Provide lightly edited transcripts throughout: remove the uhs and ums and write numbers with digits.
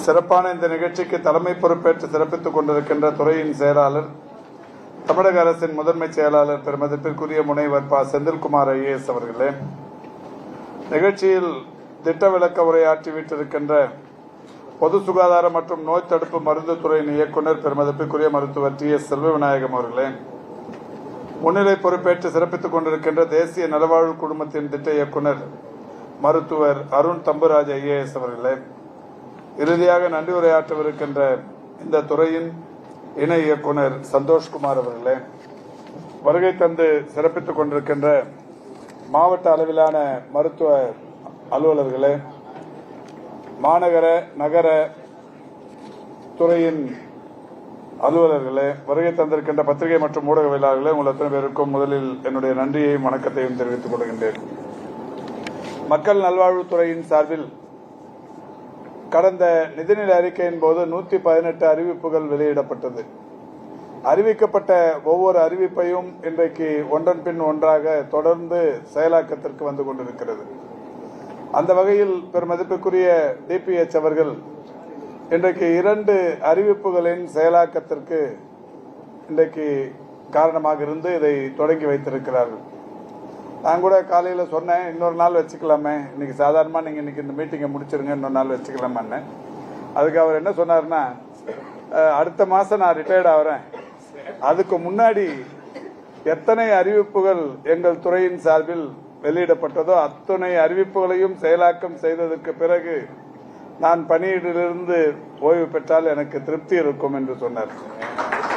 சிறப்பான இந்த நிகழ்ச்சிக்கு தலைமை பொறுப்பேற்று சிறப்பித்துக் கொண்டிருக்கின்ற துறையின் செயலாளர், தமிழக அரசின் முதன்மை செயலாளர் பெருமதிப்பிற்குரிய முனைவர் ப. செந்தில்குமார் IAS அவர்களே, நிகழ்ச்சியில் திட்ட விளக்க உரையாற்றிவிட்டிருக்கின்ற பொது சுகாதார மற்றும் நோய் தடுப்பு மருந்து துறையின் இயக்குநர் பெருமதிப்பிற்குரிய மருத்துவர் TS செல்வவிநாயகம் அவர்களே, முன்னிலை பொறுப்பேற்று சிறப்பித்துக் கொண்டிருக்கின்ற தேசிய நலவாழ்வு குழுமத்தின் திட்ட இயக்குநர் மருத்துவர் அருண் தம்புராஜ் IAS அவர்களே, இறுதியாக நன்றி உரையாற்றவிருக்கின்ற இந்த துறையின் இணை இயக்குநர் சந்தோஷ்குமார் அவர்களே, வருகை தந்து சிறப்பித்துக் கொண்டிருக்கின்ற மாவட்ட அளவிலான மருத்துவ அலுவலர்களே, மாநகர நகர துறையின் அலுவலர்களே, வருகை தந்திருக்கின்ற பத்திரிகை மற்றும் ஊடகவியலாளர்களே, உங்கள் அத்தனை பேருக்கும் முதலில் என்னுடைய நன்றியையும் வணக்கத்தையும் தெரிவித்துக் கொள்கின்றேன். மக்கள் நல்வாழ்வுத்துறையின் சார்பில் கடந்த நிதிநிலை அறிக்கையின் போது 118 அறிவிப்புகள் வெளியிடப்பட்டது. அறிவிக்கப்பட்ட ஒவ்வொரு அறிவிப்பையும் இன்றைக்கு ஒன்றன் பின் ஒன்றாக தொடர்ந்து செயலாக்கத்திற்கு வந்து கொண்டிருக்கிறது. அந்த வகையில் பெருமதிப்புக்குரிய DPH அவர்கள் இன்றைக்கு 2 அறிவிப்புகளின் செயலாக்கத்திற்கு இன்றைக்கு காரணமாக இருந்து இதை தொடங்கி வைத்திருக்கிறார்கள். நான் கூட காலையில் சொன்னேன், இன்னொரு நாள் வச்சுக்கலாமே, இன்னைக்கு சாதாரணமாக நீங்கள் இன்னைக்கு இந்த மீட்டிங்கை முடிச்சிருங்க, இன்னொரு நாள் வச்சுக்கலாமான்னு. அதுக்கு அவர் என்ன சொன்னார்னா, அடுத்த மாதம் நான் ரிட்டையர்ட் ஆகிறேன், அதுக்கு முன்னாடி எத்தனை அறிவிப்புகள் எங்கள் துறையின் சார்பில் வெளியிடப்பட்டதோ அத்தனை அறிவிப்புகளையும் செயலாக்கம் செய்ததற்கு பிறகு நான் பணியிலிருந்து ஓய்வு பெற்றால் எனக்கு திருப்தி இருக்கும் என்று சொன்னார்.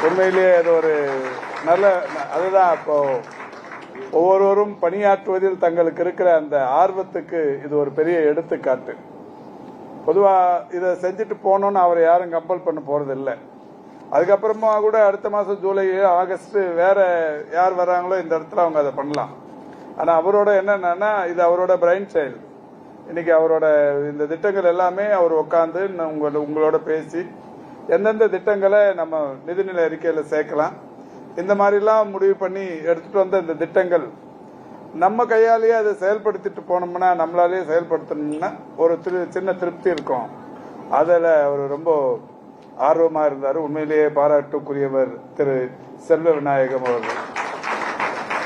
உண்மையிலேயே அது ஒரு நல்ல, அதுதான் இப்போ ஒவ்வொருவரும் பணியாற்றுவதில் தங்களுக்கு இருக்கிற அந்த ஆர்வத்துக்கு இது ஒரு பெரிய எடுத்துக்காட்டு. பொதுவா இதை செஞ்சுட்டு போனோம்னு அவரை யாரும் கம்பல் பண்ண போறது இல்லை. அதுக்கப்புறமா கூட அடுத்த மாசம் ஜூலை ஆகஸ்ட் வேற யார் வராங்களோ இந்த இடத்துல அவங்க அதை பண்ணலாம். ஆனா அவரோட என்னன்னா, இது அவரோட பிரைன் சைல்டு. இன்னைக்கு அவரோட இந்த திட்டங்கள் எல்லாமே அவர் உட்காந்து உங்களோட பேசி எந்தெந்த திட்டங்களை நம்ம நிதிநிலை அறிக்கையில சேர்க்கலாம், இந்த மாதிரிலாம் முடிவு பண்ணி எடுத்துட்டு வந்த இந்த திட்டங்கள் நம்ம கையாலேயே அதை செயல்படுத்திட்டு போனோம்னா, நம்மளாலேயே செயல்படுத்தணும்னா ஒரு சின்ன திருப்தி இருக்கும். அதில் அவர் ரொம்ப ஆர்வமா இருந்தார். உண்மையிலேயே பாராட்டுக்குரியவர் திரு செல்வ விநாயகம் அவர்கள்.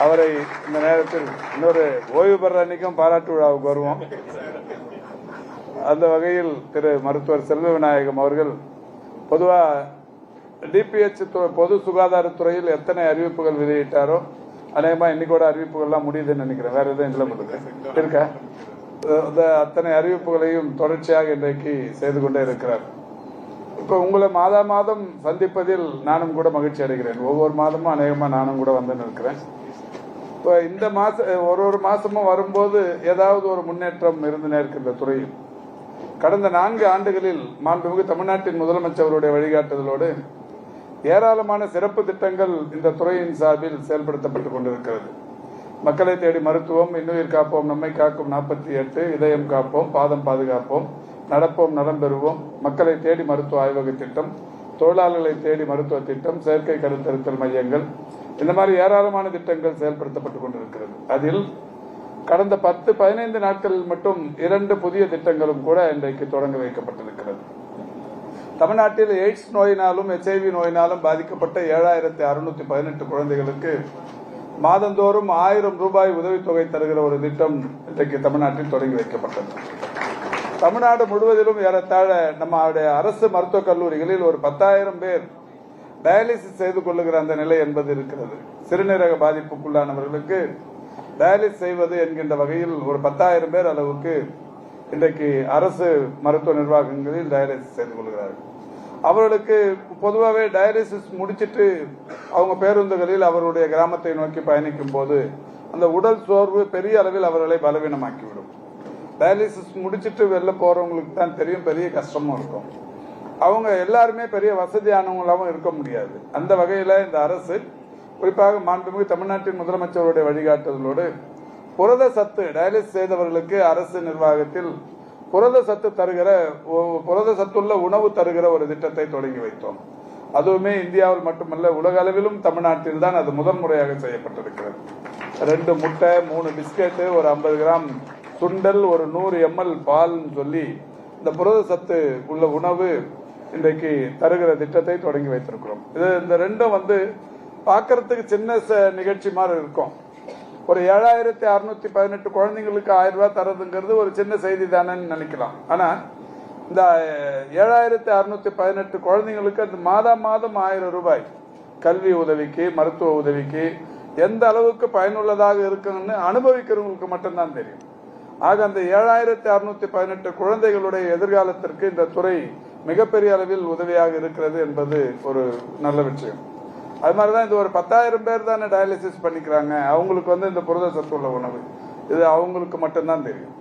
அவரை இந்த நேரத்தில் இன்னொரு ஓய்வு பெற அன்னைக்கும் பாராட்டு விழாவுக்கு வருவோம். அந்த வகையில் திரு மருத்துவர் செல்வ விநாயகம் அவர்கள் பொதுவா DPH பொது சுகாதாரத்துறையில் எத்தனை அறிவிப்புகள் வெளியிட்டாரோ அநேகமா இன்னைக்கோட அறிவிப்புகள்லாம் முடியுதுன்னு நினைக்கிறேன். வேற எதுவும் இல்லை இருக்கா? அத்தனை அறிவிப்புகளையும் தொடர்ச்சியாக இன்றைக்கு செய்து கொண்டே இருக்கிறார். இப்ப உங்களை மாதம் சந்திப்பதில் நானும் கூட மகிழ்ச்சி அடைகிறேன். ஒவ்வொரு மாதமும் அநேகமா நானும் கூட வந்து நிற்கிறேன். இப்ப இந்த ஒரு மாசமும் வரும்போது ஏதாவது ஒரு முன்னேற்றம் இருந்து நிற்கின்ற துறையில் கடந்த 4 ஆண்டுகளில் மாண்புமிகு தமிழ்நாட்டின் முதலமைச்சருடைய வழிகாட்டுதலோடு ஏராளமான சிறப்பு திட்டங்கள் இந்த துறையின் சார்பில் செயல்படுத்தப்பட்டுக் கொண்டிருக்கிறது. மக்களை தேடி மருத்துவம், இன்னுயிர் காப்போம், நம்மை காக்கும் 48, இதயம் காப்போம், பாதம் பாதுகாப்போம், நடப்போம் நலம் பெறுவோம், மக்களை தேடி மருத்துவ ஆய்வக திட்டம், தொழிலாளர்களை தேடி மருத்துவ திட்டம், செயற்கை கருத்தரித்தல் மையங்கள், இந்த மாதிரி ஏராளமான திட்டங்கள் செயல்படுத்தப்பட்டுக் கொண்டிருக்கிறது. அதில் கடந்த 10-15 நாட்களில் மட்டும் 2 புதிய திட்டங்களும் கூட இன்றைக்கு தொடங்க வைக்கப்பட்டிருக்கிறது. தமிழ்நாட்டில் எய்ட்ஸ் நோயினாலும் HIV நோயினாலும் பாதிக்கப்பட்ட 7618 குழந்தைகளுக்கு மாதந்தோறும் 1000 ரூபாய் உதவித்தொகை தருகிற ஒரு திட்டம் இன்றைக்கு தமிழ்நாட்டில் தொடங்கி வைக்கப்பட்டது. தமிழ்நாடு முழுவதிலும் ஏறத்தாழ நம்முடைய அரசு மருத்துவக் கல்லூரிகளில் ஒரு 10,000 பேர் டயாலிசிஸ் செய்து கொள்ளுகிற அந்த நிலை என்பது இருக்கிறது. சிறுநீரக பாதிப்புக்குள்ளானவர்களுக்கு டயாலிசிஸ் செய்வது என்கின்ற வகையில் ஒரு 10,000 பேர் அளவுக்கு இன்றைக்கு அரசு மருத்துவ நிர்வாகங்களில் டயாலிசிஸ் செய்து கொள்கிறார்கள். அவர்களுக்கு பொதுவாகவே டயாலிசிஸ் முடிச்சிட்டு அவங்க பேருந்துகளில் அவருடைய கிராமத்தை நோக்கி பயணிக்கும் போது அந்த உடல் சோர்வு பெரிய அளவில் அவர்களை பலவீனமாக்கிவிடும். டயாலிசிஸ் முடிச்சிட்டு வெளில போறவங்களுக்கு தான் தெரியும், பெரிய கஷ்டமும் இருக்கும். அவங்க எல்லாருமே பெரிய வசதியானவங்களாகவும் இருக்க முடியாது. அந்த வகையில இந்த அரசு குறிப்பாக மாண்புமிகு தமிழ்நாட்டின் முதலமைச்சருடைய வழிகாட்டுதலோடு புரத சத்து டயாலிசிஸ் செய்தவர்களுக்கு அரசு நிர்வாகத்தில் புரத சத்துள்ள உணவு தருகிற ஒரு திட்டத்தை தொடங்கி வைத்தோம். அதுவுமே இந்தியாவில் மட்டுமல்ல, உலக அளவிலும் தமிழ்நாட்டில் தான் அது முதல் முறையாக செய்யப்பட்டிருக்கிறது. 2 முட்டை, 3 பிஸ்கெட்டு, ஒரு 50 கிராம் சுண்டல், ஒரு 100 ml பால் சொல்லி இந்த புரத சத்து உள்ள உணவு இன்றைக்கு தருகிற திட்டத்தை தொடங்கி வைத்திருக்கிறோம். இந்த ரெண்டும் பார்க்கறதுக்கு சின்ன நிகழ்ச்சி மாதிரி இருக்கும். ஒரு 7618 குழந்தைங்களுக்கு 1000 ரூபாய் தரதுங்கிறது ஒரு சின்ன செய்தி தானே நினைக்கலாம். ஆனா இந்த 7618 குழந்தைங்களுக்கு அந்த மாதம் 1000 ரூபாய் கல்வி உதவிக்கு, மருத்துவ உதவிக்கு எந்த அளவுக்கு பயனுள்ளதாக இருக்குன்னு அனுபவிக்கிறவங்களுக்கு மட்டும்தான் தெரியும். ஆக அந்த 7618 குழந்தைகளுடைய எதிர்காலத்திற்கு இந்த துறை மிகப்பெரிய அளவில் உதவியாக இருக்கிறது என்பது ஒரு நல்ல விஷயம். அது மாதிரிதான் இது ஒரு 10,000 பேர் தானே டயாலிசிஸ் பண்ணிக்கிறாங்க. அவங்களுக்கு இந்த புரத சத்துள்ள உணவு இது அவங்களுக்கு மட்டும்தான் தெரியும்.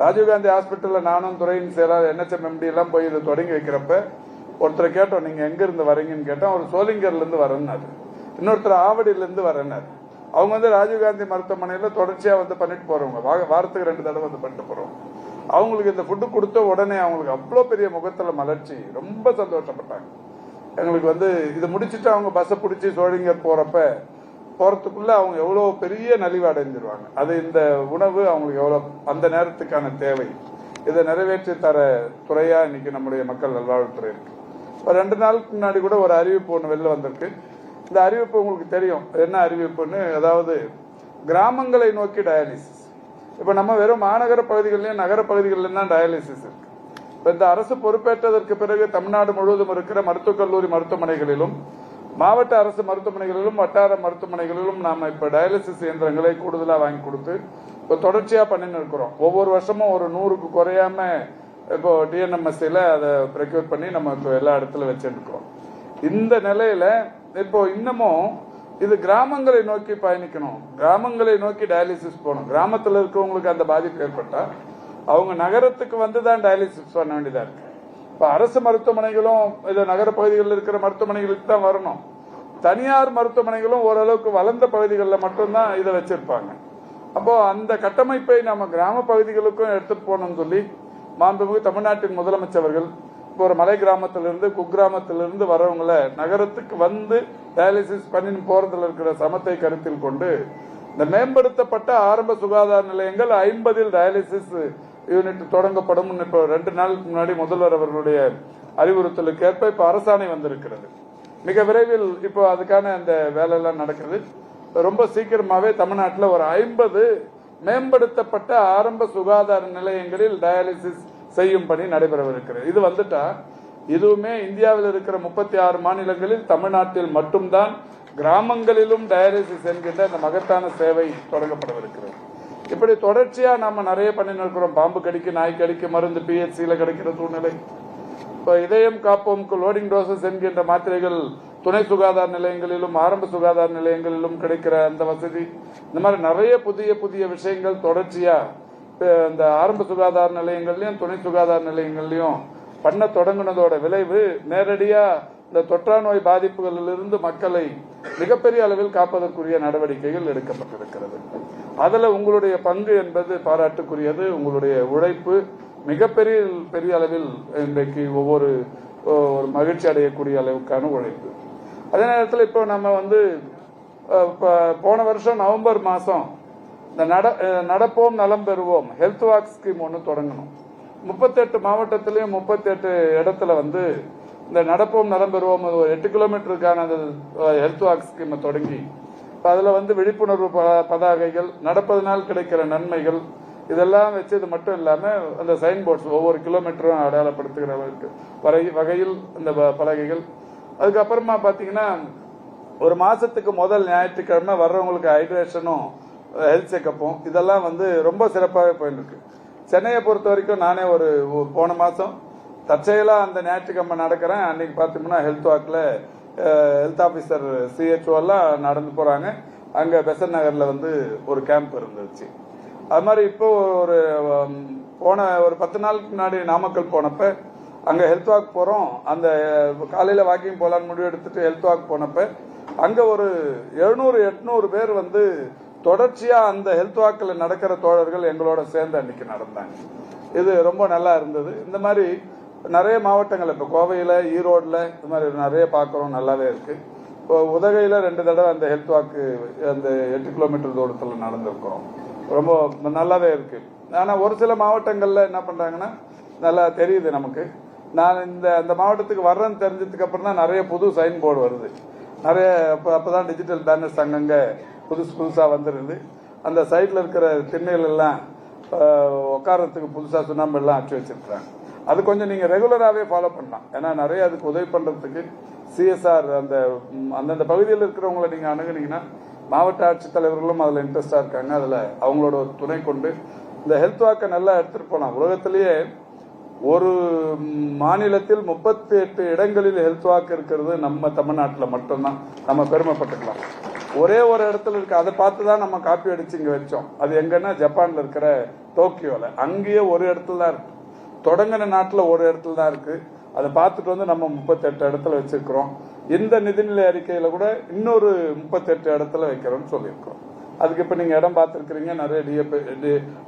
ராஜீவ்காந்தி ஹாஸ்பிட்டல்ல நானும் துறையின் செயலாளர் NHMMD எல்லாம் போய் இதை தொடங்கி வைக்கிறப்ப ஒருத்தரை கேட்டோம், நீங்க எங்க இருந்து வரீங்கன்னு கேட்டோம். அவர் சோலிங்கர்ல இருந்து வரேன்னாரு. இன்னொருத்தர் ஆவடியில இருந்து வரேன்னாரு. அவங்க ராஜீவ்காந்தி மருத்துவமனையில தொடர்ச்சியா பண்ணிட்டு போறவங்க, வாரத்துக்கு 2 தடவை பண்ணிட்டு போறவங்க. அவங்களுக்கு இந்த ஃபுட்டு கொடுத்த உடனே அவங்களுக்கு அவ்வளவு பெரிய முகத்துல மலர்ச்சி, ரொம்ப சந்தோஷப்பட்டாங்க. எங்களுக்கு இதை முடிச்சுட்டு அவங்க பஸ்ஸை பிடிச்சி சோழிங்கர் போறதுக்குள்ள அவங்க எவ்வளவு பெரிய நலிவு அடைஞ்சிருவாங்க. அது இந்த உணவு அவங்களுக்கு எவ்வளவு அந்த நேரத்துக்கான தேவை, இதை நிறைவேற்றி தர துறையா இன்னைக்கு நம்முடைய மக்கள் நல்வாழ்வுத்துறை இருக்கு. ஒரு 2 நாளுக்கு முன்னாடி கூட ஒரு அறிவிப்பு ஒன்று வெளில வந்திருக்கு. இந்த அறிவிப்பு உங்களுக்கு தெரியும் என்ன அறிவிப்புன்னு. அதாவது கிராமங்களை நோக்கி டயாலிசிஸ். இப்ப நம்ம வெறும் மாநகர பகுதிகளிலும் நகர பகுதிகளிலும் தான் டயாலிசிஸ் இருக்கு. இந்த அரசு பொறுப்பேற்றதற்கு பிறகு தமிழ்நாடு முழுவதும் இருக்கிற மருத்துவக் கல்லூரி மருத்துவமனைகளிலும், மாவட்ட அரசு மருத்துவமனைகளிலும், வட்டார மருத்துவமனைகளிலும் நாம இப்ப டயாலிசிஸ் இயந்திரங்களை கூடுதலா வாங்கி கொடுத்து இப்ப தொடர்ச்சியா பண்ணின்னு இருக்கிறோம். ஒவ்வொரு வருஷமும் ஒரு 100க்கு குறையாம இப்போ DNMSல அதை ப்ரொக்யூர் பண்ணி நம்ம இப்போ எல்லா இடத்துல வச்சிருக்கிறோம். இந்த நிலையில இப்போ இன்னமும் இது கிராமங்களை நோக்கி பயணிக்கணும், கிராமங்களை நோக்கி டயாலிசிஸ் போகணும். கிராமத்தில் இருக்கவங்களுக்கு அந்த பாதிப்பு ஏற்பட்டா அவங்க நகரத்துக்கு தான் டயாலிசிஸ் பண்ண வேண்டியதா இருக்கு. இப்ப அரசு மருத்துவமனைகளும் இது நகர பகுதிகளில் இருக்கிற மருத்துவமனைகளுக்கு தான் வரணும். தனியார் மருத்துவமனைகளும் ஓரளவுக்கு வளர்ந்த பகுதிகளில் மட்டும்தான் இதை வச்சிருப்பாங்க. அப்போ அந்த கட்டமைப்பை நம்ம கிராம பகுதிகளுக்கும் எடுத்துட்டு போகணும்னு சொல்லி மாண்புமிகு தமிழ்நாட்டின் முதலமைச்சர்கள் இப்போ ஒரு மலை கிராமத்திலிருந்து குக்கிராமத்திலிருந்து வரவங்களை நகரத்துக்கு டயாலிசிஸ் பண்ணி போறதுல இருக்கிற சமத்தை கருத்தில் கொண்டு இந்த மேம்படுத்தப்பட்ட ஆரம்ப சுகாதார நிலையங்கள் 50 டயாலிசிஸ் யூனிட் தொடங்கப்படும். இப்போ 2 நாளுக்கு முன்னாடி முதல்வர் அவர்களுடைய அறிவுறுத்தலுக்கு ஏற்ப இப்ப அரசாணை வந்திருக்கிறது. மிக விரைவில் இப்போ அதுக்கான அந்த வேலை எல்லாம் நடக்குது. ரொம்ப சீக்கிரமாவே தமிழ்நாட்டில் ஒரு 50 மேம்படுத்தப்பட்ட ஆரம்ப சுகாதார நிலையங்களில் டயாலிசிஸ் செய்யும் பணி நடைபெறவிருக்கிறது. இது வந்துட்டா இதுவுமே இந்தியாவில் இருக்கிற 36 மாநிலங்களில் தமிழ்நாட்டில் மட்டும்தான் கிராமங்களிலும் டயாலிசிஸ் என்கின்ற அந்த மகத்தான சேவை தொடங்கப்படவிருக்கிறது. இப்படி தொடர்ச்சியா நாம நிறைய பண்ணி இருக்கிறோம். பாம்பு கடிக்கு, நாய் கடிக்கு மருந்து PHCல கிடைக்கிற சூழ்நிலை. இப்போ இதயம் காப்போம்க்கு லோடிங் டோசஸ் என்கின்ற மாத்திரைகள் துணை சுகாதார நிலையங்களிலும் ஆரம்ப சுகாதார நிலையங்களிலும் கிடைக்கிற அந்த வசதி, இந்த மாதிரி நிறைய புதிய புதிய விஷயங்கள் தொடர்ச்சியா இந்த ஆரம்ப சுகாதார நிலையங்கள்லயும் துணை சுகாதார நிலையங்கள்லயும் பண்ண தொடங்கினதோட விளைவு நேரடியா இந்த தொற்றா நோய் பாதிப்புகளிலிருந்து மக்களை மிகப்பெரிய அளவில் காப்பதற்குரிய நடவடிக்கைகள் எடுக்கப்பட்டிருக்கிறது. அதுல உங்களுடைய பங்கு என்பது பாராட்டுக்குரியது. உங்களுடைய உழைப்பு மிகப்பெரிய அளவில் இன்றைக்கு ஒவ்வொரு மகிழ்ச்சி அடையக்கூடிய அளவுக்கான உழைப்பு. அதே நேரத்தில் இப்போ நம்ம போன வருஷம் நவம்பர் மாசம் இந்த நடப்போம் நலம் பெறுவோம் ஹெல்த் வாக் ஸ்கீம் ஒன்று தொடங்கணும். 38 மாவட்டத்திலையும் 38 இடத்துல இந்த நடப்போம் நலம் பெறுவோம் 8 கிலோமீட்டருக்கான ஹெல்த் வாக் ஸ்கீமை தொடங்கி அதுல விழிப்புணர்வு பதாகைகள், நடப்பதனால் கிடைக்கிற நன்மைகள் இதெல்லாம் வச்சு, இது மட்டும் இல்லாம அந்த சைன் போர்ட்ஸ் ஒவ்வொரு கிலோமீட்டரும் அடையாளப்படுத்துகிற வகையில் இந்த பலகைகள். அதுக்கப்புறமா பாத்தீங்கன்னா ஒரு மாசத்துக்கு முதல் ஞாயிற்றுக்கிழமை வர்றவங்களுக்கு ஹைட்ரேஷனும் ஹெல்த் செக்கப்பும் இதெல்லாம் ரொம்ப சிறப்பாகவே போயிட்டு இருக்கு. சென்னையை பொறுத்த வரைக்கும் நானே போன மாசம் தற்செயலா அந்த ஞாயிற்றுக்கிழமை நடக்கிறேன். அன்னைக்கு பாத்தீங்கன்னா ஹெல்த் வாக்ல ஹெல்த் ஆபீசர் CHO எல்லாம் நடந்து போறாங்க. அங்க பெசன் நகர்ல ஒரு கேம்ப் இருந்துச்சு. அது மாதிரி இப்போ போன ஒரு 10 நாளுக்கு முன்னாடி நாமக்கல் போனப்ப அங்க ஹெல்த் வாக் போறோம். அந்த காலையில வாக்கிங் போலான்னு முடிவு எடுத்துட்டு ஹெல்த் வாக் போனப்ப அங்க ஒரு 700-800 பேர் தொடர்ச்சியா அந்த ஹெல்த் வாக்ல நடக்கிற தோழர்கள் எங்களோட சேர்ந்து அன்னைக்கு நடந்தாங்க. இது ரொம்ப நல்லா இருந்தது. இந்த மாதிரி நிறைய மாவட்டங்கள் இப்ப கோவையில, ஈரோடுல இந்த மாதிரி நிறைய பாக்குறோம், நல்லாவே இருக்கு. இப்போ உதகையில 2 தடவை அந்த ஹெல்த் வாக்கு அந்த 8 கிலோமீட்டர் தூரத்துல நடந்திருக்கிறோம். ரொம்ப நல்லாவே இருக்கு. ஆனா ஒரு சில மாவட்டங்கள்ல என்ன பண்றாங்கன்னா நல்லா தெரியுது நமக்கு. நான் அந்த மாவட்டத்துக்கு வர்றேன்னு தெரிஞ்சதுக்கு அப்புறம் தான் நிறைய புது சைன் போர்டு வருது. நிறைய அப்பதான் டிஜிட்டல் பேனர்ஸ் அங்கங்க புதுசா வந்துருது. அந்த சைட்ல இருக்கிற திண்ணைகள் எல்லாம் உட்காரத்துக்கு புதுசா சுண்ணாம்பு எல்லாம் அடிச்சு வச்சிருக்கிறாங்க. அது கொஞ்சம் நீங்க ரெகுலராகவே ஃபாலோ பண்ணலாம். ஏன்னா நிறைய அதுக்கு உதவி பண்றதுக்கு சிஎஸ்ஆர் அந்தந்த பகுதியில் இருக்கிறவங்களை நீங்க அணுகுனீங்கன்னா மாவட்ட ஆட்சித்தலைவர்களும் அதுல இன்ட்ரெஸ்டா இருக்காங்க. அதுல அவங்களோட துணை கொண்டு இந்த ஹெல்த் வாக்கை நல்லா எடுத்துட்டு போலாம். உலகத்திலேயே ஒரு மாநிலத்தில் 38 இடங்களில் ஹெல்த் வாக் இருக்கிறது நம்ம தமிழ்நாட்டில் மட்டும்தான். நம்ம பெருமைப்பட்டுக்கலாம். ஒரே ஒரு இடத்துல இருக்கு, அதை பார்த்து தான் நம்ம காப்பி அடிச்சு இங்க வச்சோம். அது எங்கன்னா ஜப்பான்ல இருக்கிற டோக்கியோல. அங்கேயே ஒரு இடத்துல தான் இருக்கு. தொடங்கின நாட்டில் ஒரு இடத்துல தான் இருக்கு. அதை பார்த்துட்டு வந்து நம்ம 38 இடத்துல வச்சிருக்கிறோம். இந்த நிதிநிலை அறிக்கையில கூட இன்னொரு 38 இடத்துல வைக்கிறோம்னு சொல்லியிருக்கிறோம். அதுக்கு இப்ப நீங்க இடம் பார்த்துருக்கிறீங்க, நிறைய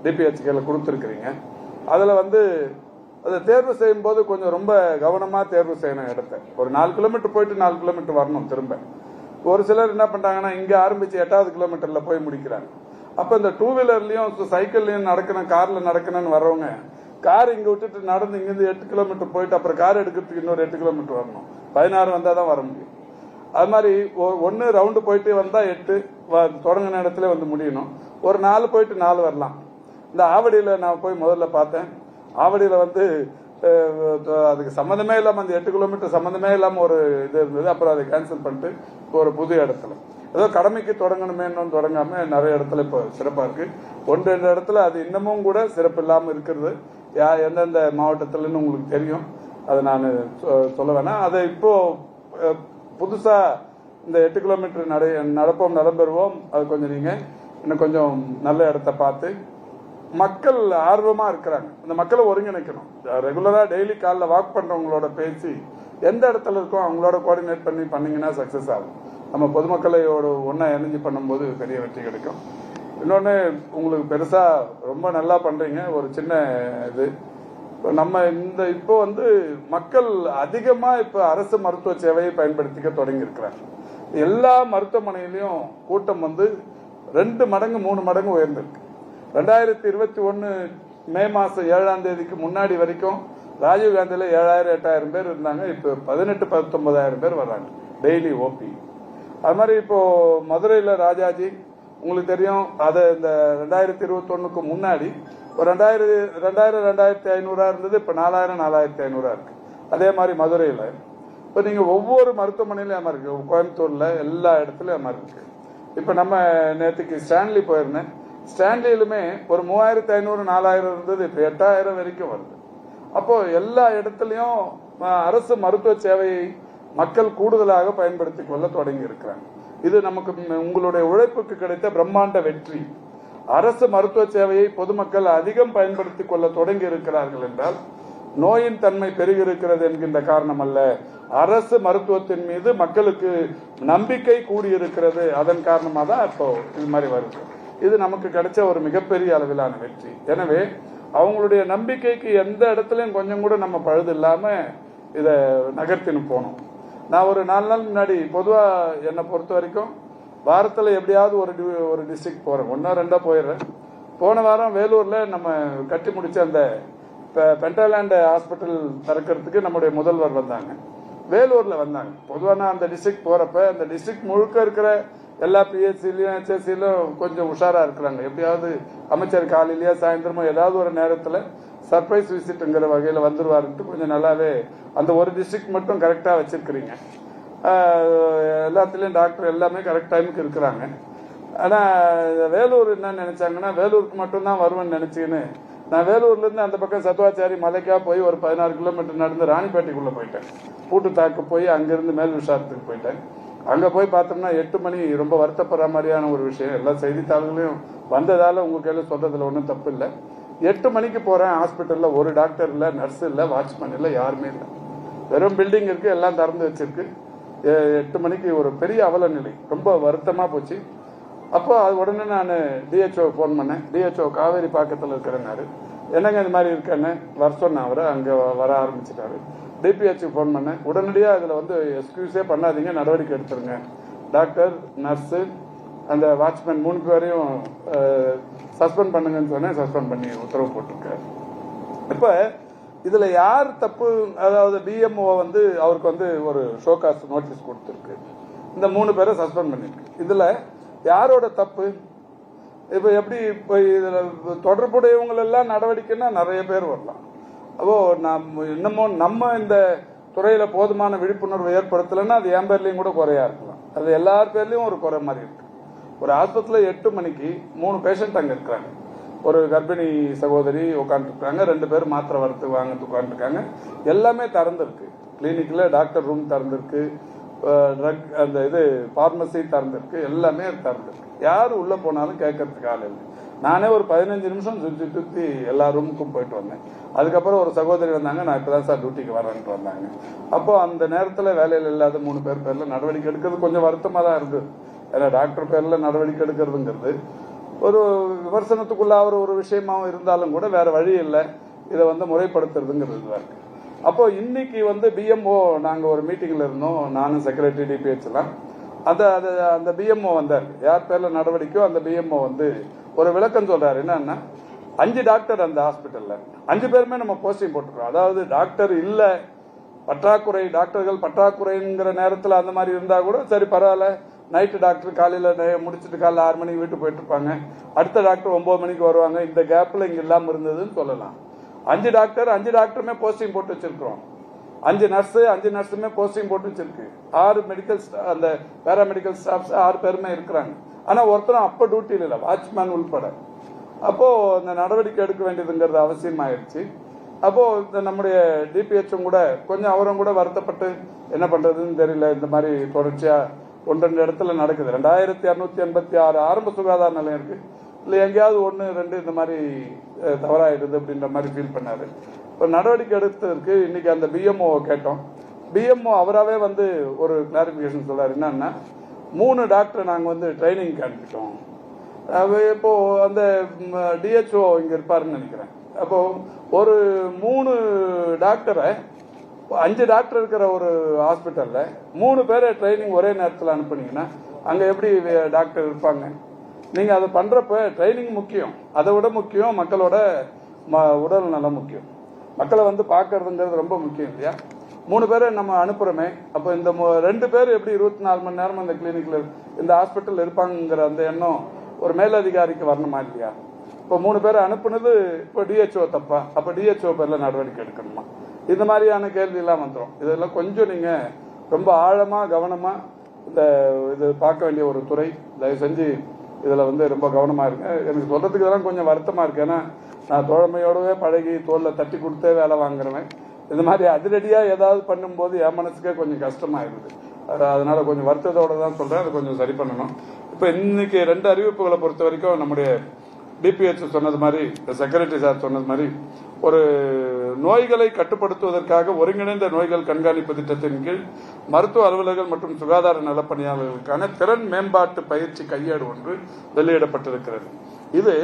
டிபிஹெச்களை கொடுத்துருக்கிறீங்க. அதுல வந்து அதை தேர்வு செய்யும் போது கொஞ்சம் ரொம்ப கவனமா தேர்வு செய்யணும் இடத்த. ஒரு 4 கிலோமீட்டர் போயிட்டு 4 கிலோமீட்டர் வரணும் திரும்ப. ஒரு சிலர் என்ன பண்றாங்கன்னா இங்க ஆரம்பிச்சு 8வது கிலோமீட்டர்ல போய் முடிக்கிறாங்க. அப்ப இந்த 2 வீலர்லயும் சைக்கிள்லயும் நடக்கணும், கார்ல நடக்கணும்னு வர்றவங்க கார் இங்க விட்டுட்டு நடந்து இங்கிருந்து 8 கிலோமீட்டர் போயிட்டு அப்புறம் கார் எடுக்கிறதுக்கு இன்னொரு 8 கிலோமீட்டர் வரணும். 16 வந்தாதான் வர முடியும். அது மாதிரி ஒன்னு ரவுண்டு போயிட்டு வந்தா 8 தொடங்கின இடத்துல வந்து முடியணும். ஒரு 4 போயிட்டு 4 வரலாம். இந்த ஆவடியில நான் போய் முதல்ல பார்த்தேன். ஆவடியில வந்து அதுக்கு சம்மந்தமே இல்லாம அந்த 8 கிலோமீட்டர் சம்மந்தமே இல்லாம ஒரு இது இருந்தது. அப்புறம் அதை கேன்சல் பண்ணிட்டு ஒரு புது இடத்துல ஏதோ கடமைக்கு தொடங்கணுமே தொடங்காம நிறைய இடத்துல இப்போ சிறப்பா இருக்கு. 1-2 இடத்துல அது இன்னமும் கூட சிறப்பு இல்லாம இருக்கிறது. எந்தெந்த மாவட்டத்துலன்னு உங்களுக்கு தெரியும். அதை நான் சொல்ல வேணாம். அதை இப்போ புதுசா இந்த 8 கிலோமீட்டர் நடப்போம் நலம்பெறுவோம். அது கொஞ்சம் நீங்க இன்னும் கொஞ்சம் நல்ல இடத்த பார்த்து மக்கள் ஆர்வமா இருக்கிறாங்க. அந்த மக்களை ஒருங்கிணைக்கணும். ரெகுலரா டெய்லி காலைல வாக் பண்றவங்களோட பேசி எந்த இடத்துல இருக்கோ அவங்களோட கோஆர்டினேட் பண்ணீங்கன்னா சக்சஸ் ஆகும். நம்ம பொதுமக்களையோட ஒன்னா இணைஞ்சு பண்ணும்போது பெரிய வெற்றி கிடைக்கும். இன்னொன்னு உங்களுக்கு பெருசா ரொம்ப நல்லா பண்றீங்க. ஒரு சின்ன இது நம்ம இப்போ வந்து மக்கள் அதிகமா இப்ப அரசு மருத்துவ சேவையை பயன்படுத்திக்க தொடங்கி இருக்கிறாங்க. எல்லா மருத்துவமனையிலையும் கூட்டம் வந்து 2 மடங்கு 3 மடங்கு உயர்ந்திருக்கு. 2021 மே மாசம் 7ஆம் தேதிக்கு முன்னாடி வரைக்கும் ராஜீவ்காந்தியில 7000-8000 பேர் இருந்தாங்க. இப்ப 18,000-19,000 பேர் வர்றாங்க டெய்லி ஓபி. அது மாதிரி இப்போ மதுரையில ராஜாஜி உங்களுக்கு தெரியும். அது இந்த 2021க்கு முன்னாடி ஒரு 2000-2500 இருந்தது. இப்ப 4000-4500 இருக்கு. அதே மாதிரி மதுரையில இப்ப நீங்க ஒவ்வொரு மருத்துவமனையிலும் ஏமா இருக்கு. கோயம்புத்தூர்ல எல்லா இடத்துலயும் ஏமா இருக்கு. இப்ப நம்ம நேற்றுக்கு ஸ்டான்லி போயிருந்தேன். ஸ்டான்லியிலுமே ஒரு 3500-4000 இருந்தது. இப்ப 8000 வரைக்கும் வருது. அப்போ எல்லா இடத்துலயும் அரசு மருத்துவ சேவையை மக்கள் கூடுதலாக பயன்படுத்திக் கொள்ள தொடங்கி இருக்கிறாங்க. இது நமக்கு உங்களுடைய உழைப்புக்கு கிடைத்த பிரம்மாண்ட வெற்றி. அரசு மருத்துவ சேவையை பொதுமக்கள் அதிகம் பயன்படுத்திக் கொள்ள தொடங்கி இருக்கிறார்கள் என்றால் நோயின் தன்மை பெருகிருக்கிறது என்கின்ற காரணம் அல்ல, அரசு மருத்துவத்தின் மீது மக்களுக்கு நம்பிக்கை கூடியிருக்கிறது. அதன் காரணமாக தான் இப்போ இது மாதிரி வருது. இது நமக்கு கிடைச்ச ஒரு மிகப்பெரிய அளவிலான வெற்றி. எனவே அவங்களுடைய நம்பிக்கைக்கு எந்த இடத்துலயும் கொஞ்சம் கூட நம்ம பழுது இல்லாம இதை நகர்த்தின்னு போனோம். நான் ஒரு 4 நாள் முன்னாடி பொதுவா என்னை பொறுத்த வரைக்கும் வாரத்துல எப்படியாவது ஒரு டிஸ்ட்ரிக்ட் போறேன். 1-2 போயிடுறேன். போன வாரம் வேலூர்ல நம்ம கட்டி முடிச்ச அந்த பென்டாலேண்ட் ஹாஸ்பிட்டல் திறக்கிறதுக்கு நம்முடைய முதல்வர் வந்தாங்க. வேலூர்ல வந்தாங்க. பொதுவா நான் அந்த டிஸ்ட்ரிக்ட் போறப்ப அந்த டிஸ்ட்ரிக்ட் முழுக்க இருக்கிற எல்லா பிஹெச்சிலையும் HSCலையும் கொஞ்சம் உஷாரா இருக்கிறாங்க. எப்படியாவது அமைச்சர் காலையிலயா சாயந்தரமோ ஏதாவது ஒரு நேரத்துல சர்ப்ரைஸ் விசிட்ங்கிற வகையில வந்துருவாருன்ட்டு கொஞ்சம் நல்லாவே அந்த ஒரு டிஸ்ட்ரிக்ட் மட்டும் கரெக்டா வச்சிருக்கிறீங்க. எல்லாத்துலயும் டாக்டர் எல்லாமே கரெக்ட் டைமுக்கு இருக்கிறாங்க. ஆனா வேலூர் என்ன நினைச்சாங்கன்னா வேலூருக்கு மட்டும்தான் வருவேன்னு நினைச்சுன்னு நான் வேலூர்ல இருந்து அந்த பக்கம் சத்துவாச்சாரி மலைக்கா போய் ஒரு 16 கிலோமீட்டர் நடந்து ராணிப்பேட்டைக்குள்ள போயிட்டேன். பூட்டு தாக்கு போய் அங்கிருந்து மேல் விசாரத்துக்கு போயிட்டேன். அங்க போய் பார்த்தோம்னா 8 மணி. ரொம்ப வருத்தப்படுற மாதிரியான ஒரு விஷயம். எல்லா செய்தித்தாள்களையும் வந்ததால உங்க கையில சொல்றதுல ஒன்றும் தப்பு இல்லை. 8 மணிக்கு போறேன். ஹாஸ்பிட்டல்ல ஒரு டாக்டர் இல்ல, நர்ஸ் இல்ல, வாட்ச்மேன் இல்ல, யாருமே இல்லை. வெறும் பில்டிங் இருக்கு, எல்லாம் திறந்து வச்சிருக்கு. 8 மணிக்கு ஒரு பெரிய அவல நிலை. ரொம்ப வருத்தமா போச்சு. அப்போ அது உடனே நான் டிஹெச்ஓ போன் பண்ணேன். டிஹெச்ஓ காவேரி பாக்கத்தில் இருக்கிறனாரு. என்னங்க இது மாதிரி இருக்கேன்னு வர சொன்னேன். அவரை அங்கே வர ஆரம்பிச்சிட்டாரு. டிபிஹெச்சுக்கு ஃபோன் பண்ணேன். உடனடியாக அதில் வந்து எக்ஸ்கியூஸே பண்ணாதீங்க, நடவடிக்கை எடுத்துருங்க. டாக்டர், நர்ஸு, அந்த வாட்ச்மேன் 3 பேரையும் சஸ்பெண்ட் பண்ணுங்கன்னு சொன்னேன். சஸ்பெண்ட் பண்ணி உத்தரவு போட்டிருக்காரு. இப்போ இதுல யார் தப்பு? அதாவது பிஎம்ஓ வந்து அவருக்கு வந்து ஒரு ஷோகாஸ் நோட்டீஸ் கொடுத்திருக்கு, இந்த 3 பேரை சஸ்பெண்ட் பண்ணிருக்கு. இதுல யாரோட தப்பு? இப்ப எப்படி இதுல தொடர்புடையவங்க எல்லாம் நடவடிக்கைன்னா நிறைய பேர் வரலாம். அப்போ இன்னமும் நம்ம இந்த துறையில போதுமான விழிப்புணர்வு ஏற்படுத்தலைன்னா அது என் பேர்லயும் கூட குறையா இருக்கலாம். அது எல்லார் பேர்லயும் ஒரு குறை மாதிரி இருக்கு. ஒரு ஆஸ்பத்திரியில 8 மணிக்கு 3 பேஷண்ட் அங்க இருக்கிறாங்க. ஒரு கர்ப்பிணி சகோதரி உட்காந்துருக்காங்க, 2 பேர் மாத்திரை வரத்து வாங்க உட்காந்துருக்காங்க. எல்லாமே திறந்திருக்கு. கிளினிக்ல டாக்டர் ரூம் திறந்திருக்கு, ட்ரக் அந்த இது பார்மசி திறந்திருக்கு, எல்லாமே திறந்திருக்கு. யாரு உள்ள போனாலும் கேட்கறதுக்கு ஆள் இல்லை. நானே ஒரு 15 நிமிஷம் சுத்தி எல்லா ரூமுக்கும் போயிட்டு வந்தேன். அதுக்கப்புறம் ஒரு சகோதரி வந்தாங்க, நான் இப்பதான் சார் டியூட்டிக்கு வரேன்ட்டு வந்தாங்க. அப்போ அந்த நேரத்துல வேலையில் இல்லாத 3 பேர்ல நடவடிக்கை எடுக்கிறது கொஞ்சம் வருத்தமா தான் இருக்கு. ஏன்னா டாக்டர் பேர்ல நடவடிக்கை எடுக்கிறதுங்கிறது ஒரு விமர்சனத்துக்குள்ள ஒரு விஷயமாவும் இருந்தாலும் கூட வேற வழி இல்லை, இதை வந்து முறைப்படுத்துறதுங்கிறது தான் இருக்கு. அப்போ இன்னைக்கு வந்து பிஎம்ஓ நாங்க ஒரு மீட்டிங்ல இருந்தோம், நானும் செக்ரட்டரி டிபிஹெச் எல்லாம். அந்த பிஎம்ஓ வந்தார், யார் பேர்ல நடவடிக்கையோ அந்த பிஎம்ஓ வந்து ஒரு விளக்கம் சொல்றாரு. என்னன்னா 5 டாக்டர் அந்த ஹாஸ்பிட்டல்ல 5 பேருமே நம்ம போஸ்டிங் போட்டுருக்கோம். அதாவது டாக்டர் இல்ல, பற்றாக்குறை, டாக்டர்கள் பற்றாக்குறைங்கிற நேரத்தில் அந்த மாதிரி இருந்தா கூட சரி பரவாயில்ல. நைட்டு டாக்டர் காலையில முடிச்சுட்டு காலைல 6 மணிக்கு வீட்டு போயிட்டு இருப்பாங்க, அடுத்த டாக்டர் 9 மணிக்கு வருவாங்க. இந்த கேப்ல இங்க இல்லாம இருந்ததுன்னு சொல்லலாம். 5 டாக்டருமே போஸ்டிங் போட்டு வச்சிருக்கிறோம். 5 நர்ஸுமே போஸ்டிங் போட்டு வச்சிருக்கு. 6 மெடிக்கல் அந்த பேராமெடிக்கல் ஸ்டாஃப்ஸ் 6 பேருமே இருக்கிறாங்க. ஆனா ஒருத்தரும் அப்ப டியூட்டியில் இல்லை, வாட்ச்மேன் உள்பட. அப்போ இந்த நடவடிக்கை எடுக்க வேண்டியதுங்கிறது அவசியம் ஆயிடுச்சு. அப்போ இந்த நம்முடைய டிபிஹெச்சும் கூட கொஞ்சம் அவரும் கூட வருத்தப்பட்டு என்ன பண்றதுன்னு தெரியல, இந்த மாதிரி தொடர்ச்சியா 1-2 இடத்துல நடக்குது. 2286 ஆரம்ப சுகாதார நிலையம் இருக்கு, இல்ல எங்கேயாவது 1-2 இந்த மாதிரி தவறாயிடுது அப்படின்ற மாதிரி ஃபீல் பண்ணாரு. இப்போ நடவடிக்கை எடுத்ததற்கு இன்னைக்கு அந்த பிஎம்ஓ கேட்டோம். பிஎம்ஓ அவராகவே வந்து ஒரு கிளாரிபிகேஷன் சொல்றாரு. என்னன்னா 3 டாக்டர் நாங்க வந்து ட்ரைனிங் அனுப்பிட்டோம். இப்போ அந்த டிஹெச்ஓ இங்க இருப்பாருன்னு நினைக்கிறேன். அப்போ ஒரு 3 டாக்டரை 5 டாக்டர் இருக்கிற ஒரு ஹாஸ்பிட்டல்ல 3 பேரை ட்ரைனிங் ஒரே நேரத்தில் அனுப்புனீங்கன்னா அங்க எப்படி டாக்டர் இருப்பாங்க? நீங்க அதை பண்றப்ப ட்ரைனிங் முக்கியம், அதை விட முக்கியம் மக்களோட உடல் நலம் முக்கியம். மக்களை வந்து பாக்குறதுங்கிறது ரொம்ப முக்கியம் இல்லையா? 3 பேரை நம்ம அனுப்புறோமே, அப்போ இந்த 2 பேர் எப்படி 24 மணி நேரம் இந்த கிளினிக்ல இந்த ஹாஸ்பிட்டல் இருப்பாங்கிற அந்த எண்ணம் ஒரு மேலதிகாரிக்கு வரணுமா இல்லையா? இப்போ 3 பேரை அனுப்புனது இப்போ டிஹெச்ஓ தப்பா? அப்ப டிஹெச்ஓ பேர்ல நடவடிக்கை எடுக்கணுமா? இந்த மாதிரியான கேள்வி எல்லாம் வந்துடும். இதெல்லாம் கொஞ்சம் நீங்க ரொம்ப ஆழமா கவனமா இது பார்க்க வேண்டிய ஒரு துறை. தயவு செஞ்சு இதுல வந்து ரொம்ப கவனமா இருக்கு. எனக்கு சொல்றதுக்கு இதெல்லாம் கொஞ்சம் வருத்தமா இருக்கு. ஏன்னா நான் தோழமையோடவே பழகி தோல்ல தட்டி கொடுத்தே வேலை வாங்குறேன். இந்த மாதிரி அதிரடியா ஏதாவது பண்ணும்போது என் மனசுக்கே கொஞ்சம் கஷ்டமாயிருது. அதனால கொஞ்சம் வருத்தத்தோட தான் சொல்றேன், அதை கொஞ்சம் சரி பண்ணணும். இப்ப இன்னைக்கு 2 அறிவிப்புகளை பொறுத்த வரைக்கும் நம்முடைய டிபிஹெச் சொன்னது மாதிரி, செக்ரட்டரி சார் சொன்னது மாதிரி, ஒரு நோய்களை கட்டுப்படுத்துவதற்காக ஒருங்கிணைந்த நோய்கள் கண்காணிப்பு திட்டத்தின் கீழ் மருத்துவ அலுவலர்கள் மற்றும் சுகாதார நலப்பணியாளர்களுக்கான திறன் மேம்பாட்டு பயிற்சி கையேடு ஒன்று வெளியிடப்பட்டிருக்கிறது. இது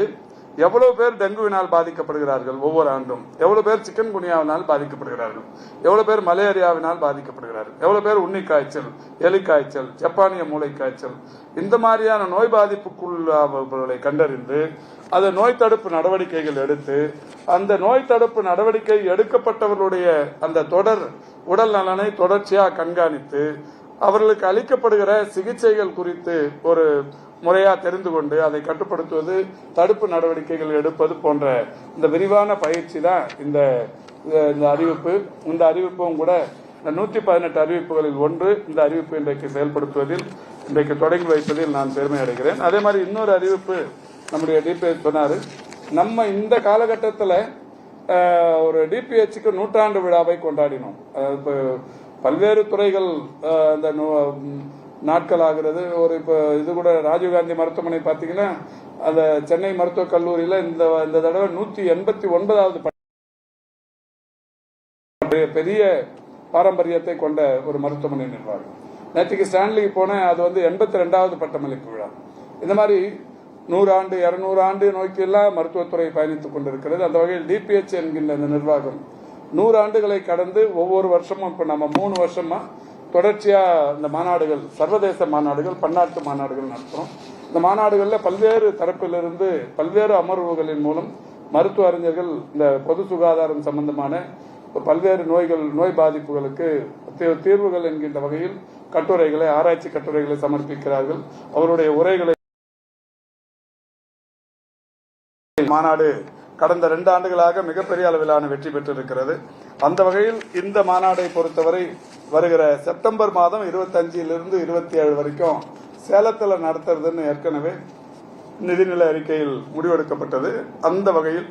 எவ்வளவு பேர் டெங்குவினால் பாதிக்கப்படுகிறார்கள் ஒவ்வொரு ஆண்டும், எவ்வளவு பேர் சிக்கன் குனியாவினால் பாதிக்கப்படுகிறார்கள், எவ்வளவு பேர் மலேரியாவினால் பாதிக்கப்படுகிறார்கள், எவ்வளவு பேர் உண்ணி காய்ச்சல், எலி காய்ச்சல், ஜப்பானிய மூளை காய்ச்சல், இந்த மாதிரியான நோய் பாதிப்புக்குள்ளாளர்களை கண்டறிந்து அது நோய் தடுப்பு நடவடிக்கைகள் எடுத்து அந்த நோய் தடுப்பு நடவடிக்கை எடுக்கப்பட்டவர்களுடைய அந்த தொடர் உடல் நலனை தொடர்ச்சியாக கண்காணித்து அவர்களுக்கு அளிக்கப்படுகிற சிகிச்சைகள் குறித்து ஒரு முறையா தெரிந்து கொண்டு அதை கட்டுப்படுத்துவது, தடுப்பு நடவடிக்கைகள் எடுப்பது போன்ற இந்த விரிவான பயிற்சி தான் இந்த அறிவிப்பு. இந்த அறிவிப்பும் கூட இந்த 118 அறிவிப்புகளில் ஒன்று. இந்த அறிவிப்பு இன்றைக்கு செயல்படுத்துவதில், இன்றைக்கு தொடங்கி வைப்பதில் நான் பெருமை அடைகிறேன். அதே மாதிரி இன்னொரு அறிவிப்பு நம்முடைய டிபிஹெச் சொன்னாரு. நம்ம இந்த காலகட்டத்தில் ஒரு டிபிஹெச்சுக்கு 100ஆண்டு விழாவை கொண்டாடினோம். பல்வேறு துறைகள் அந்த நாட்கள் ஆகிறது. ஒரு இப்போ இது கூட ராஜீவ்காந்தி மருத்துவமனை பார்த்தீங்கன்னா அந்த சென்னை மருத்துவக் கல்லூரியில இந்த தடவை 189வது பெரிய பாரம்பரியத்தை கொண்ட ஒரு மருத்துவமனை நிர்வாகம். நேற்றுக்கு ஸ்டான்லிக்கு போனேன், அது வந்து 82வது பட்டமளிப்பு விழா. இந்த மாதிரி 100 ஆண்டு 200 ஆண்டு நோக்கி எல்லாம் மருத்துவத்துறை பயணித்துக் கொண்டிருக்கிறது. அந்த வகையில் டிபிஹெச் என்கின்ற இந்த நிர்வாகம் 100 ஆண்டுகளை கடந்து ஒவ்வொரு வருஷமும் இப்ப நம்ம 3 வருஷமா தொடர்ச்சியா இந்த மாநாடுகள், சர்வதேச மாநாடுகள், பன்னாட்டு மாநாடுகள் நடத்துறோம். இந்த மாநாடுகள்ல பல்வேறு தரப்பிலிருந்து பல்வேறு அமர்வுகளின் மூலம் மருத்துவ அறிஞர்கள் இந்த பொது சுகாதாரம் சம்பந்தமான பல்வேறு நோய் பாதிப்புகளுக்கு தீர்வுகள் என்கின்ற வகையில் கட்டுரைகளை, ஆராய்ச்சி கட்டுரைகளை சமர்ப்பிக்கிறார்கள். அவருடைய உரைகளை மாநாடு கடந்த 2 ஆண்டுகளாக மிகப்பெரிய அளவிலான வெற்றி பெற்றிருக்கிறது. அந்த வகையில் இந்த மாநாட்டை பொறுத்தவரை வருகிற செப்டம்பர் மாதம் 25 27 வரைக்கும் சேலத்தில் நடத்துறதுன்னு ஏற்கனவே நிதிநிலை அறிக்கையில் முடிவெடுக்கப்பட்டது. அந்த வகையில்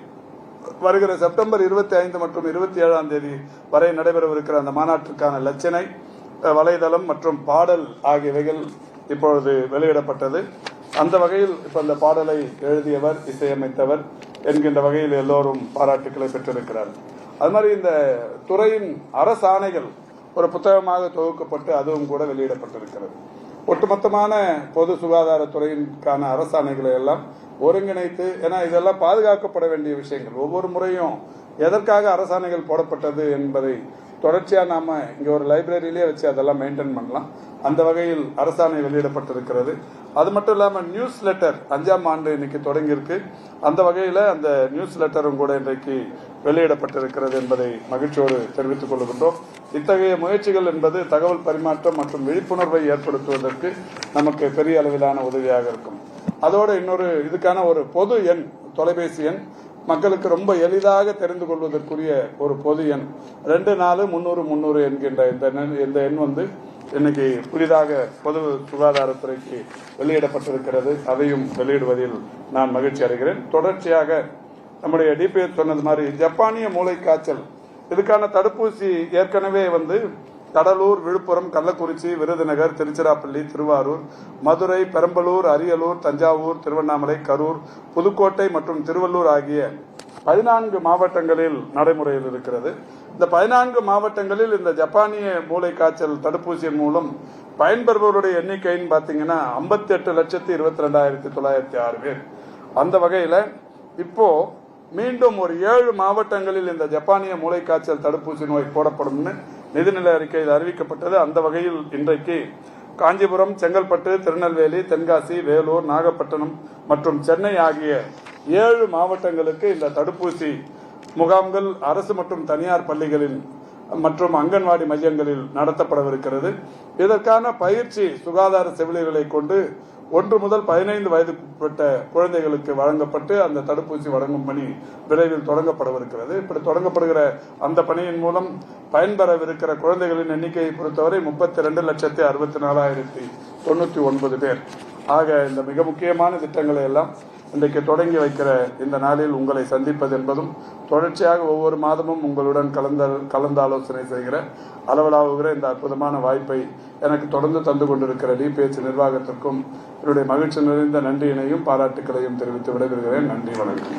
வருகிற செப்டம்பர் 25 மற்றும் 27ஆம் தேதி வரை நடைபெறவிருக்கிற அந்த மாநாட்டிற்கான இலச்சினை, வலைதளம் மற்றும் பாடல் ஆகியவைகள் இப்பொழுது வெளியிடப்பட்டது. அந்த வகையில் இப்ப அந்த பாடலை எழுதியவர், இசையமைத்தவர் என்கின்ற வகையில் எல்லோரும் பாராட்டுக்களை பெற்றிருக்கிறார்கள். அது மாதிரி இந்த துறையின் அரசாணைகள் ஒரு புத்தகமாக தொகுக்கப்பட்டு அதுவும் கூட வெளியிடப்பட்டிருக்கிறது. ஒட்டுமொத்தமான பொது சுகாதாரத்துறையின்கான அரசாணைகளை எல்லாம் ஒருங்கிணைத்து, ஏன்னா இதெல்லாம் பாதுகாக்கப்பட வேண்டிய விஷயங்கள். ஒவ்வொரு முறையும் எதற்காக அரசாணைகள் போடப்பட்டது என்பதை தொடர்ச்சியா நாம இங்க ஒரு லைப்ரரியிலே வச்சு அதெல்லாம் மெயின்டைன் பண்ணலாம். அந்த வகையில் அரசாணை வெளியிடப்பட்டிருக்கிறது. அது மட்டும் இல்லாம நியூஸ் லெட்டர் 5ஆம் ஆண்டு இன்னைக்கு தொடங்கியிருக்கு. அந்த வகையில அந்த நியூஸ் லெட்டரும் கூட இன்றைக்கு வெளியிடப்பட்டிருக்கிறது என்பதை மகிழ்ச்சியோடு தெரிவித்துக் கொள்கின்றோம். இத்தகைய முயற்சிகள் என்பது தகவல் பரிமாற்றம் மற்றும் விழிப்புணர்வை ஏற்படுத்துவதற்கு நமக்கு பெரிய அளவிலான உதவியாக இருக்கும். அதோடு இன்னொரு இதுக்கான ஒரு பொது எண், தொலைபேசி எண், மக்களுக்கு ரொம்ப எளிதாக தெரிந்து கொள்வதற்குரிய ஒரு பொது எண் 24 என்கின்ற இந்த எண் இன்னைக்கு புதிதாக பொது சுகாதாரத்துறைக்கு வெளியிடப்பட்டிருக்கிறது. அதையும் வெளியிடுவதில் நான் மகிழ்ச்சி அடைகிறேன். தொடர்ச்சியாக நம்முடைய டிபிஎஸ் சொன்னது மாதிரி ஜப்பானிய மூளைக்காய்ச்சல் இதுக்கான தடுப்பூசி ஏற்கனவே கடலூர், விழுப்புரம், கள்ளக்குறிச்சி, விருதுநகர், திருச்சிராப்பள்ளி, திருவாரூர், மதுரை, பெரம்பலூர், அரியலூர், தஞ்சாவூர், திருவண்ணாமலை, கரூர், புதுக்கோட்டை மற்றும் திருவள்ளூர் ஆகிய 14 மாவட்டங்களில் நடைமுறையில் இருக்கிறது. இந்த 14 மாவட்டங்களில் இந்த ஜப்பானிய மூளைக்காய்ச்சல் தடுப்பூசியின் மூலம் பயன்பெறுபவருடைய எண்ணிக்கைன்னு பாத்தீங்கன்னா 58,22,906 பேர். அந்த வகையில இப்போ மீண்டும் ஒரு 7 மாவட்டங்களில் இந்த ஜப்பானிய மூளைக்காய்ச்சல் தடுப்பூசி நோய் போடப்படும் நிதிநிலை அறிக்கையில் அறிவிக்கப்பட்டது. அந்த வகையில் இன்றைக்கு காஞ்சிபுரம், செங்கல்பட்டு, திருநெல்வேலி, தென்காசி, வேலூர், நாகப்பட்டினம் மற்றும் சென்னை ஆகிய 7 மாவட்டங்களுக்கு இந்த தடுப்பூசி முகாம்கள் அரசு மற்றும் தனியார் பள்ளிகளில் மற்றும் அங்கன்வாடி மையங்களில் நடத்தப்படவிருக்கிறது. இதற்கான பயிற்சி சுகாதார செவிலியர்களை கொண்டு 1 முதல் 15 வயதுக்குட்பட்ட குழந்தைகளுக்கு வழங்கப்பட்டு அந்த தடுப்பூசி வழங்கும் பணி விரைவில் தொடங்கப்படவிருக்கிறது. இப்படி தொடங்கப்படுகிற அந்த பணியின் மூலம் பயன்பெறவிருக்கிற குழந்தைகளின் எண்ணிக்கையை பொறுத்தவரை 32,64,099 பேர். ஆக இந்த மிக முக்கியமான திட்டங்களை எல்லாம் இன்றைக்கு தொடங்கி வைக்கிற இந்த நாளில் உங்களை சந்திப்பது என்பதும் தொடர்ச்சியாக ஒவ்வொரு மாதமும் உங்களுடன் கலந்தாலோசனை செய்கிற அளவலாகுகிற இந்த அற்புதமான வாய்ப்பை எனக்கு தொடர்ந்து தந்து கொண்டிருக்கிற டிபிஎச் நிர்வாகத்திற்கும் என்னுடைய மகிழ்ச்சி நிறைந்த நன்றியினையும் பாராட்டுக்களையும் தெரிவித்து விடைபெறுகிறேன். நன்றி, வணக்கம்.